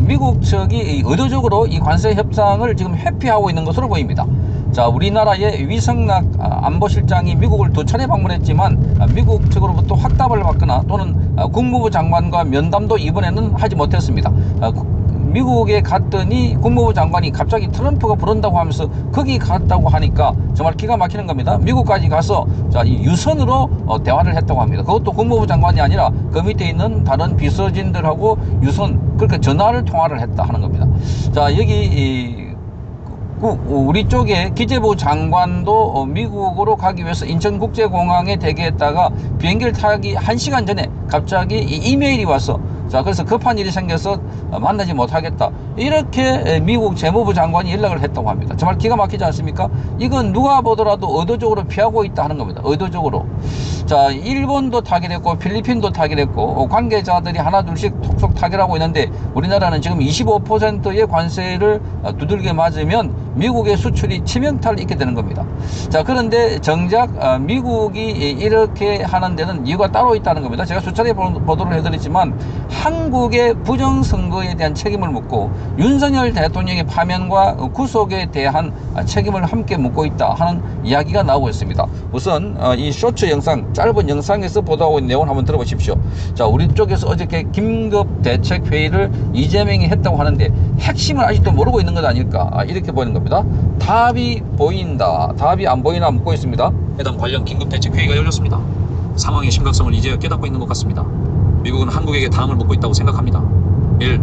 미국 측이 의도적으로 이 관세 협상을 지금 회피하고 있는 것으로 보입니다. 자, 우리나라의 위성락 안보실장이 미국을 2차례 방문했지만 미국 측으로부터 확답을 받거나 또는 국무부 장관과 면담도 이번에는 하지 못했습니다. 미국에 갔더니 국무부 장관이 갑자기 트럼프가 부른다고 하면서 거기 갔다고 하니까 정말 기가 막히는 겁니다. 미국까지 가서 자, 이 유선으로 대화를 했다고 합니다. 그것도 국무부 장관이 아니라 그 밑에 있는 다른 비서진들하고 유선, 그러니까 전화를 통화를 했다 하는 겁니다. 자, 여기 우리 쪽에 기재부 장관도 미국으로 가기 위해서 인천국제공항에 대기했다가 비행기를 타기 1시간 전에 갑자기 이메일이 와서, 자, 그래서 급한 일이 생겨서 만나지 못하겠다, 이렇게 미국 재무부 장관이 연락을 했다고 합니다. 정말 기가 막히지 않습니까? 이건 누가 보더라도 의도적으로 피하고 있다 하는 겁니다. 의도적으로. 자, 일본도 타결했고 필리핀도 타결했고 관계자들이 하나둘씩 톡톡 타결하고 있는데 우리나라는 지금 25%의 관세를 두들겨 맞으면 미국의 수출이 치명타를 입게 되는 겁니다. 자, 그런데 정작 미국이 이렇게 하는 데는 이유가 따로 있다는 겁니다. 제가 수차례 보도를 해드렸지만 한국의 부정선거에 대한 책임을 묻고 윤석열 대통령의 파면과 구속에 대한 책임을 함께 묻고 있다 하는 이야기가 나오고 있습니다. 우선 이 쇼츠 영상, 짧은 영상에서 보도하고 있는 내용을 한번 들어보십시오. 자, 우리 쪽에서 어저께 긴급 대책 회의를 이재명이 했다고 하는데 핵심을 아직도 모르고 있는 것 아닐까, 이렇게 보이는 겁니다. 답이 보인다, 답이 안 보이나 묻고 있습니다. 해당 관련 긴급 대책 회의가 열렸습니다. 상황의 심각성을 이제야 깨닫고 있는 것 같습니다. 미국은 한국에게 다음을 묻고 있다고 생각합니다. 1.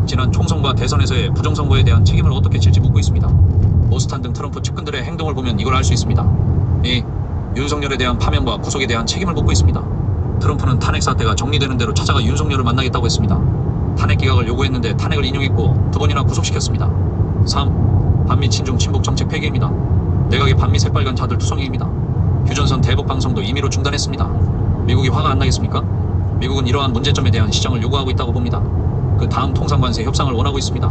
지난 총선과 대선에서의 부정선거에 대한 책임을 어떻게 질지 묻고 있습니다. 모스탄 등 트럼프 측근들의 행동을 보면 이걸 알 수 있습니다. 2. 윤석열에 대한 파면과 구속에 대한 책임을 묻고 있습니다. 트럼프는 탄핵 사태가 정리되는 대로 찾아가 윤석열을 만나겠다고 했습니다. 탄핵 기각을 요구했는데 탄핵을 인용했고 2번이나 구속시켰습니다. 3. 반미 친중 친북 정책 폐기입니다. 내각의 반미 새빨간 자들 투성이입니다. 휴전선 대북 방송도 임의로 중단했습니다. 미국이 화가 안 나겠습니까? 미국은 이러한 문제점에 대한 시정을 요구하고 있다고 봅니다. 그 다음 통상관세 협상을 원하고 있습니다.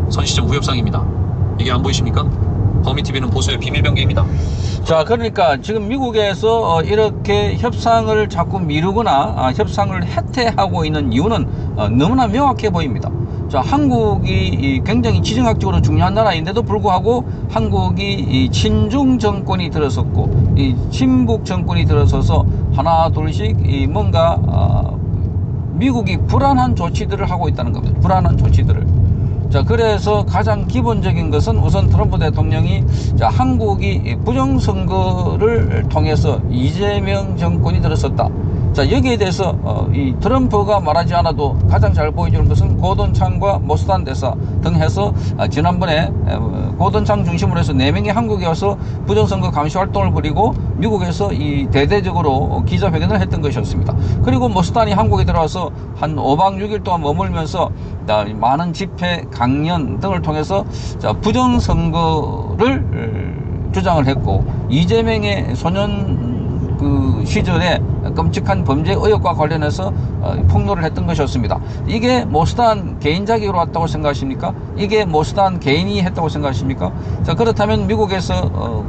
선시정 후협상입니다. 이게 안 보이십니까? 범위TV는 보수의 비밀병기입니다. 자, 그러니까 지금 미국에서 이렇게 협상을 자꾸 미루거나 협상을 해태하고 있는 이유는 너무나 명확해 보입니다. 자, 한국이 굉장히 지정학적으로 중요한 나라인데도 불구하고 한국이 이 친중 정권이 들어섰고 이 친북 정권이 들어서서 하나 둘씩 뭔가 미국이 불안한 조치들을 하고 있다는 겁니다. 불안한 조치들을. 자, 그래서 가장 기본적인 것은 우선 트럼프 대통령이 자, 한국이 부정선거를 통해서 이재명 정권이 들어섰다. 자, 여기에 대해서 이 트럼프가 말하지 않아도 가장 잘 보여주는 것은 고돈창과 모스탄 대사 등 해서 지난번에 고돈창 중심으로 해서 4명이 한국에 와서 부정선거 감시 활동을 벌이고 미국에서 이 대대적으로 기자회견을 했던 것이었습니다. 그리고 모스탄이 한국에 들어와서 한 5박 6일 동안 머물면서 많은 집회, 강연 등을 통해서 자, 부정선거를 주장을 했고 이재명의 소년 그 시절에 끔찍한 범죄 의혹과 관련해서 폭로를 했던 것이었습니다. 이게 모스탄 개인 자격으로 왔다고 생각하십니까? 이게 모스탄 개인이 했다고 생각하십니까? 자, 그렇다면 미국에서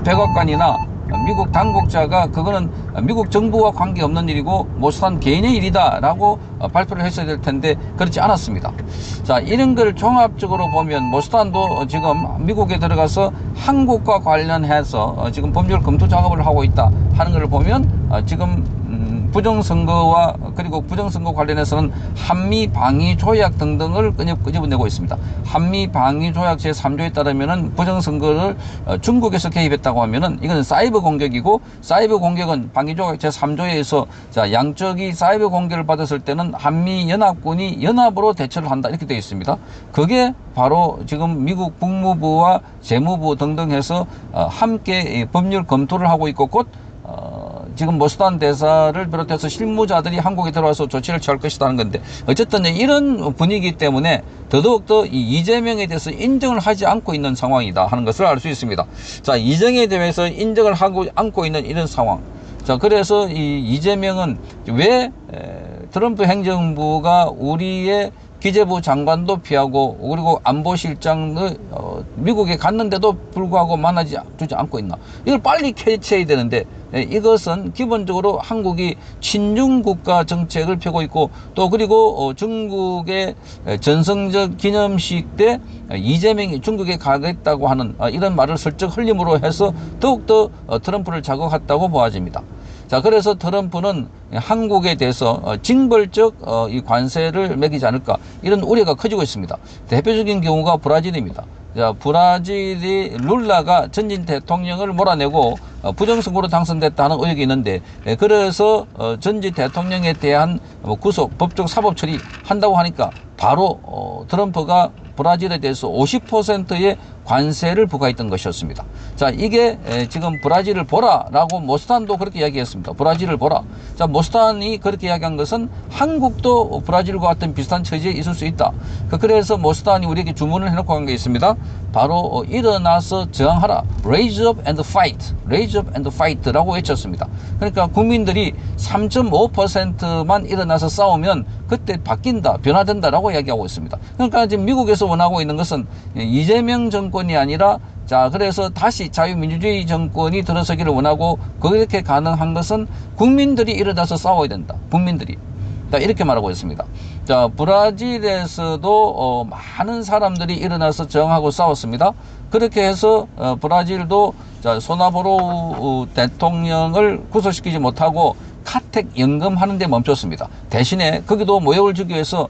백악관이나 미국 당국자가 그거는 미국 정부와 관계없는 일이고 모스탄 개인의 일이다 라고 발표를 했어야 될 텐데 그렇지 않았습니다. 자, 이런 걸 종합적으로 보면 모스탄도 지금 미국에 들어가서 한국과 관련해서 지금 법률 검토 작업을 하고 있다 하는 걸 보면 지금 부정선거와 그리고 부정선거 관련해서는 한미방위조약 등등을 끄집어내고 있습니다. 한미방위조약 제3조에 따르면은 부정선거를 중국에서 개입했다고 하면은 이거는 사이버 공격이고 사이버 공격은 방위조약 제3조에서 자, 양쪽이 사이버 공격을 받았을 때는 한미연합군이 연합으로 대처를 한다 이렇게 되어 있습니다. 그게 바로 지금 미국 국무부와 재무부 등등 해서 함께 법률 검토를 하고 있고 곧 지금 모스탄 대사를 비롯해서 실무자들이 한국에 들어와서 조치를 취할 것이라는 건데 어쨌든 이런 분위기 때문에 더더욱더 이 이재명에 대해서 인정을 하지 않고 있는 상황이다 하는 것을 알 수 있습니다. 자, 이재명에 대해서 인정을 하고 않고 있는 이런 상황. 자, 그래서 이 이재명은 왜 트럼프 행정부가 우리의 기재부 장관도 피하고 그리고 안보실장도 미국에 갔는데도 불구하고 만나주지 않고 있나. 이걸 빨리 캐치해야 되는데 이것은 기본적으로 한국이 친중국가 정책을 펴고 있고 또 그리고 중국의 전성적 기념식 때 이재명이 중국에 가겠다고 하는 이런 말을 슬쩍 흘림으로 해서 더욱더 트럼프를 자극했다고 보아집니다. 자, 그래서 트럼프는 한국에 대해서 징벌적 이 관세를 매기지 않을까 이런 우려가 커지고 있습니다. 대표적인 경우가 브라질입니다. 자, 브라질이 룰라가 전직 대통령을 몰아내고 부정선거로 당선됐다는 의혹이 있는데 그래서 전직 대통령에 대한 구속, 법적 사법 처리 한다고 하니까 바로 트럼프가 브라질에 대해서 50%의 관세를 부과했던 것이었습니다. 자, 이게 지금 브라질을 보라라고 모스탄도 그렇게 이야기했습니다. 브라질을 보라. 자, 모스탄이 그렇게 이야기한 것은 한국도 브라질과 같은 비슷한 처지에 있을 수 있다. 그래서 모스탄이 우리에게 주문을 해놓고 간 게 있습니다. 바로 일어나서 저항하라. Raise up and fight. Raise up and fight라고 외쳤습니다. 그러니까 국민들이 3.5%만 일어나서 싸우면 그때 바뀐다, 변화된다라고 이야기하고 있습니다. 그러니까 지금 미국에서 원하고 있는 것은 이재명 정권이 아니라 자, 그래서 다시 자유민주주의 정권이 들어서기를 원하고 그렇게 가능한 것은 국민들이 일어나서 싸워야 된다. 국민들이. 자, 이렇게 말하고 있습니다. 자, 브라질에서도 많은 사람들이 일어나서 저항하고 싸웠습니다. 그렇게 해서 브라질도 자, 소나보로 대통령을 구속시키지 못하고 카텍 연금하는 데 멈췄습니다. 대신에 거기도 모욕을 주기 위해서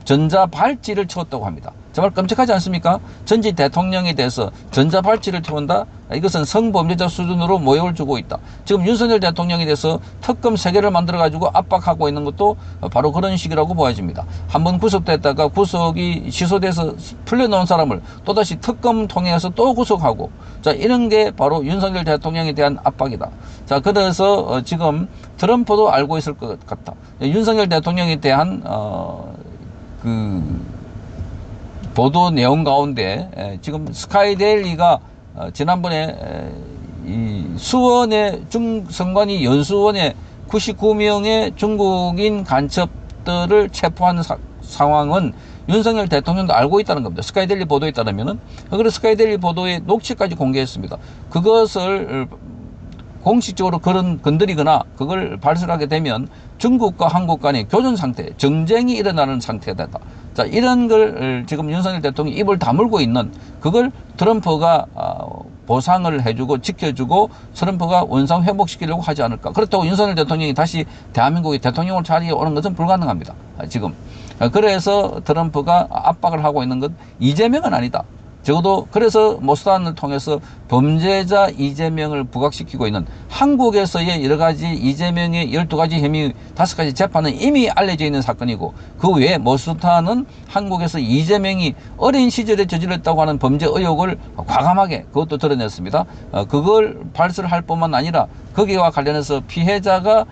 전자발찌를 채웠다고 합니다. 정말 끔찍하지 않습니까? 전직 대통령에 대해서 전자발찌를 채운다? 이것은 성범죄자 수준으로 모욕을 주고 있다. 지금 윤석열 대통령에 대해서 특검 3개를 만들어가지고 압박하고 있는 것도 바로 그런 식이라고 보여집니다. 한번 구속됐다가 구속이 취소돼서 풀려나온 사람을 또다시 특검 통해서 또 구속하고 자, 이런 게 바로 윤석열 대통령에 대한 압박이다. 자, 그래서 지금 트럼프도 알고 있을 것 같다. 윤석열 대통령에 대한 보도 내용 가운데 지금 스카이데일리가 지난번에 이 수원의 중선관위 연수원에 99명의 중국인 간첩들을 체포한 상황은 윤석열 대통령도 알고 있다는 겁니다. 스카이데일리 보도에 따르면은. 그래서 스카이데일리 보도의 녹취까지 공개했습니다. 그것을 공식적으로 건드리거나 그걸 발설하게 되면 중국과 한국 간의 교전 상태, 정쟁이 일어나는 상태가 된다. 자, 이런 걸 지금 윤석열 대통령이 입을 다물고 있는 그걸 트럼프가 보상을 해주고 지켜주고 트럼프가 원상 회복시키려고 하지 않을까. 그렇다고 윤석열 대통령이 다시 대한민국의 대통령을 자리에 오는 것은 불가능합니다. 지금. 그래서 트럼프가 압박을 하고 있는 것 이재명은 아니다. 적어도 그래서 모스탄을 통해서 범죄자 이재명을 부각시키고 있는 한국에서의 여러 가지 이재명의 12가지 혐의 5가지 재판은 이미 알려져 있는 사건이고 그 외에 모스탄은 한국에서 이재명이 어린 시절에 저질렀다고 하는 범죄 의혹을 과감하게 그것도 드러냈습니다. 그걸 발설할 뿐만 아니라 거기와 관련해서 피해자가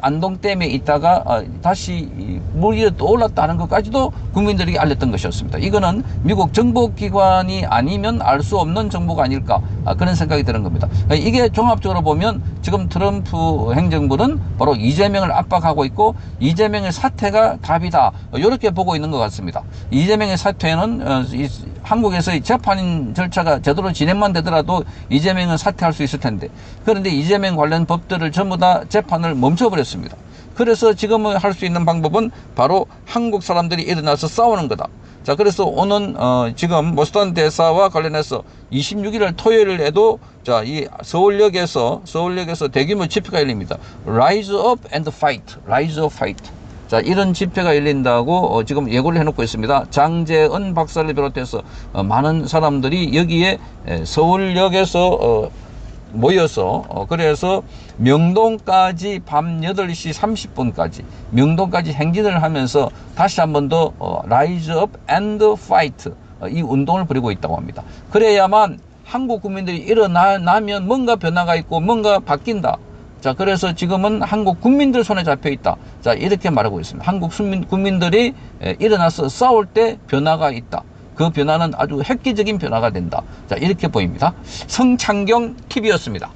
안동댐에 있다가 다시 물 위에 떠올랐다는 것까지도 국민들에게 알렸던 것이었습니다. 이거는 미국 정보기관이 아니면 알 수 없는 정보가 아닐까 그런 생각이 드는 겁니다. 이게 종합적으로 보면 지금 트럼프 행정부는 바로 이재명을 압박하고 있고 이재명의 사퇴가 답이다 이렇게 보고 있는 것 같습니다. 이재명의 사퇴는 한국에서의 재판 절차가 제대로 진행만 되더라도 이재명은 사퇴할 수 있을 텐데 그런데 이재명 관련 법들을 전부 다 재판을 멈춰버렸습니다. 그래서 지금은 할 수 있는 방법은 바로 한국 사람들이 일어나서 싸우는 거다. 자, 그래서 오는 지금 모스탄 대사와 관련해서 26일 토요일에도 자, 이 서울역에서 대규모 집회가 열립니다. Rise up and fight. Rise up, fight. 자, 이런 집회가 열린다고 지금 예고를 해놓고 있습니다. 장재은 박사를 비롯해서 많은 사람들이 여기에 서울역에서 모여서 그래서 명동까지 밤 8시 30분까지 명동까지 행진을 하면서 다시 한 번 더 Rise up and fight 이 운동을 벌이고 있다고 합니다. 그래야만 한국 국민들이 일어나면 뭔가 변화가 있고 뭔가 바뀐다. 자, 그래서 지금은 한국 국민들 손에 잡혀 있다. 자, 이렇게 말하고 있습니다. 한국 국민들이 일어나서 싸울 때 변화가 있다. 그 변화는 아주 획기적인 변화가 된다. 자, 이렇게 보입니다. 성창경 TV였습니다.